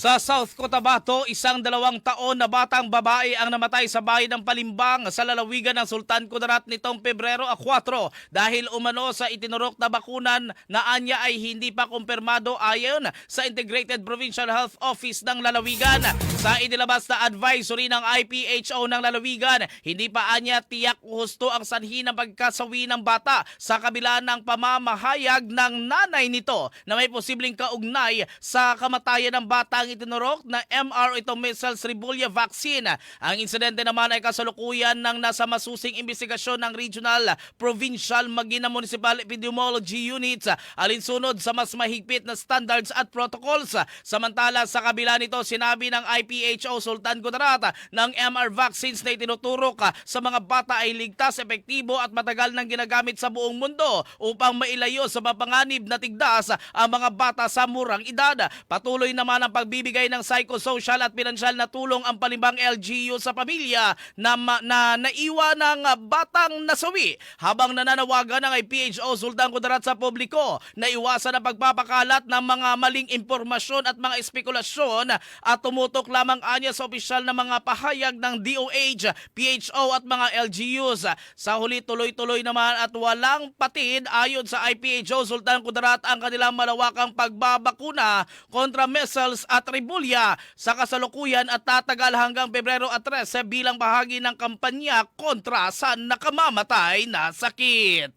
Sa South Cotabato, 12 taon na batang babae ang namatay sa bayan ng Palimbang sa lalawigan ng Sultan Kudarat nitong Pebrero 4 dahil umano sa itinurok na bakunan na anya ay hindi pa kumpirmado ayon sa Integrated Provincial Health Office ng lalawigan. Sa inilabas na advisory ng IPHO ng lalawigan, hindi pa anya tiyak husto ang sanhi ng pagkasawi ng bata sa kabila ng pamamahayag ng nanay nito na may posibleng kaugnay sa kamatayan ng bata ang itinurok na MR ito measles rubella vaccine. Ang insidente naman ay kasalukuyan ng nasa masusing investigasyon ng regional, provincial, maging municipal epidemiology units alinsunod sa mas mahigpit na standards at protocols. Samantala sa kabila nito, sinabi ng IPHO Sultan Kudarat ng MR vaccines na itinuturok sa mga bata ay ligtas, epektibo at matagal nang ginagamit sa buong mundo upang mailayo sa mapanganib na tigdas ang mga bata sa murang edad. Patuloy naman ang pagbibigay ng psychosocial at pinansyal na tulong ang Palimbang LGU sa pamilya na naiwan ng batang nasawi, habang nananawagan ng IPHO Sultan Kudarat sa publiko na iwasan ang pagpapakalat ng mga maling impormasyon at mga espekulasyon at tumutok lamang anya sa opisyal na mga pahayag ng DOH, PHO at mga LGUs. Sa huli, tuloy-tuloy naman at walang patid ayon sa IPHO Sultan Kudarat ang kanilang malawakang pagbabakuna kontra measles at rubella sa kasalukuyan at tatagal hanggang Pebrero 13 bilang bahagi ng kampanya kontra sa nakamamatay na sakit.